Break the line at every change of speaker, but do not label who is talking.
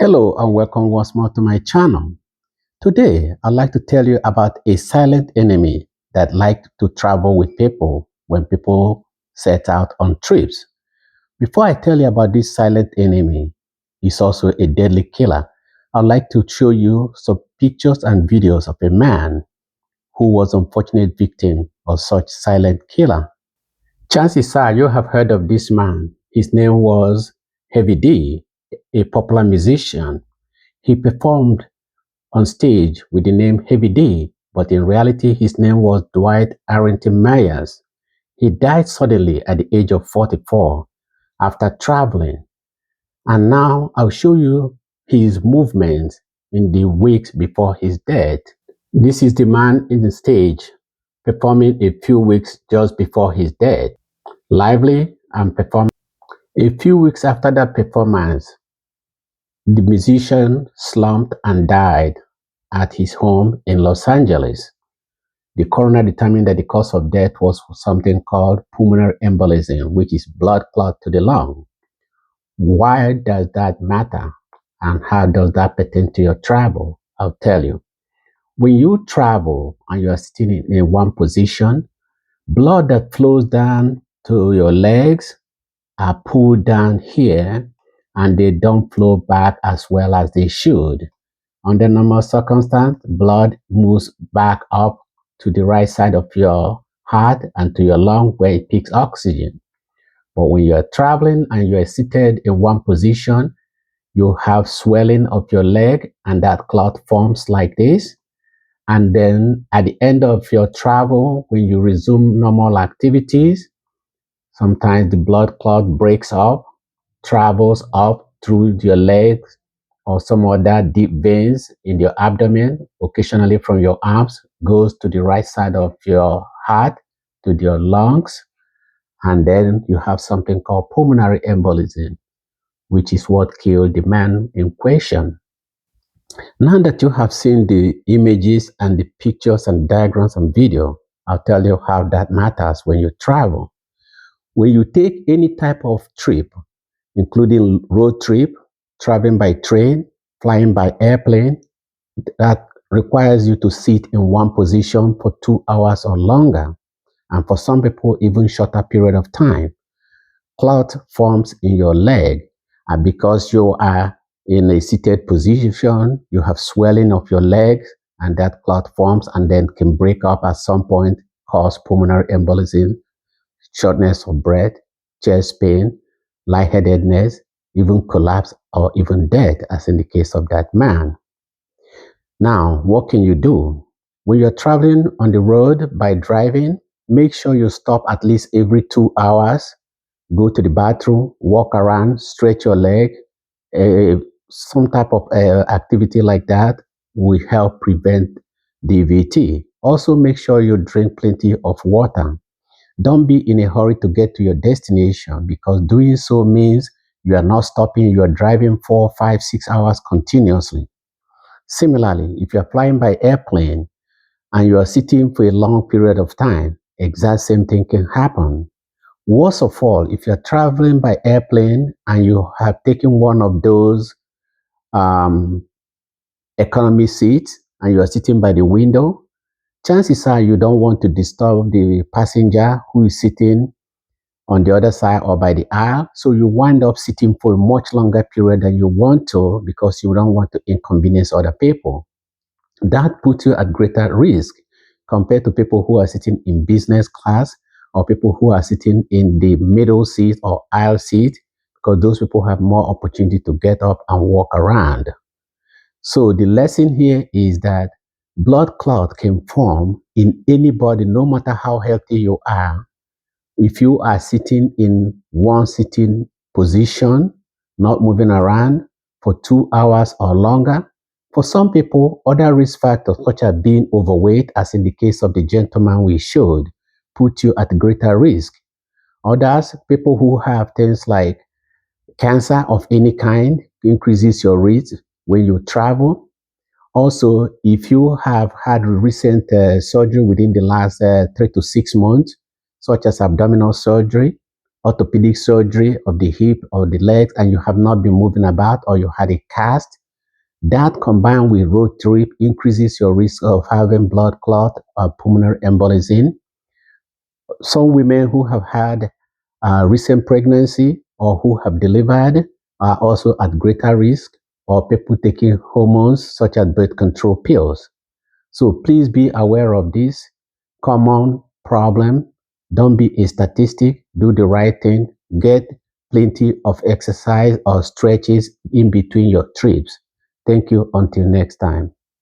Hello and welcome once more to my channel. Today, I'd like to tell you about a silent enemy that likes to travel with people when people set out on trips. Before I tell you about this silent enemy, he's also a deadly killer. I'd like to show you some pictures and videos of a man who was an unfortunate victim of such silent killer. Chances are you have heard of this man. His name was Heavy D, a popular musician. He performed on stage with the name Heavy D, but in reality his name was Dwight Arrington Myers. He died suddenly at the age of 44 after traveling. And now I'll show you his movements in the weeks before his death. This is the man in the stage performing a few weeks just before his death. Lively and performing. A few weeks after that performance, the musician slumped and died at his home in Los Angeles. The coroner determined that the cause of death was something called pulmonary embolism, which is blood clot to the lung. Why does that matter? And how does that pertain to your travel? I'll tell you. When you travel and you are sitting in one position, blood that flows down to your legs are pulled down here and they don't flow back as well as they should. Under normal circumstance, blood moves back up to the right side of your heart and to your lung where it picks oxygen. But when you're traveling and you're seated in one position, you have swelling of your leg and that clot forms like this. And then at the end of your travel, when you resume normal activities, sometimes the blood clot breaks up, travels up through your legs or some other deep veins in your abdomen, occasionally from your arms, goes to the right side of your heart, to your lungs, and then you have something called pulmonary embolism, which is what killed the man in question. Now that you have seen the images and the pictures and diagrams and video, I'll tell you how that matters when you travel. When you take any type of trip, including road trip, traveling by train, flying by airplane, that requires you to sit in one position for 2 hours or longer, and for some people, even shorter period of time. Clot forms in your leg, and because you are in a seated position, you have swelling of your legs, and that clot forms and then can break up at some point, cause pulmonary embolism, shortness of breath, chest pain, lightheadedness, even collapse or even death, as in the case of that man. Now, what can you do? When you're traveling on the road by driving, make sure you stop at least every 2 hours, go to the bathroom, walk around, stretch your leg. Some type of activity like that will help prevent DVT. Also, make sure you drink plenty of water. Don't be in a hurry to get to your destination because doing so means you are not stopping, you are driving 4, 5, 6 hours continuously. Similarly, if you're flying by airplane and you are sitting for a long period of time, exact same thing can happen. Worst of all, if you're traveling by airplane and you have taken one of those um, economy seats and you are sitting by the window, chances are you don't want to disturb the passenger who is sitting on the other side or by the aisle. So you wind up sitting for a much longer period than you want to because you don't want to inconvenience other people. That puts you at greater risk compared to people who are sitting in business class or people who are sitting in the middle seat or aisle seat, because those people have more opportunity to get up and walk around. So the lesson here is that blood clot can form in anybody, no matter how healthy you are. If you are sitting in one sitting position, not moving around for 2 hours or longer, for some people, other risk factors such as being overweight, as in the case of the gentleman we showed, put you at greater risk. Others, people who have things like cancer of any kind, increases your risk when you travel. Also, if you have had recent surgery within the last 3 to 6 months, such as abdominal surgery, orthopedic surgery of the hip or the legs and you have not been moving about or you had a cast, that combined with road trip increases your risk of having blood clot or pulmonary embolism. Some women who have had recent pregnancy or who have delivered are also at greater risk, or people taking hormones such as birth control pills. So please be aware of this common problem. Don't be a statistic. Do the right thing. Get plenty of exercise or stretches in between your trips. Thank you. Until next time.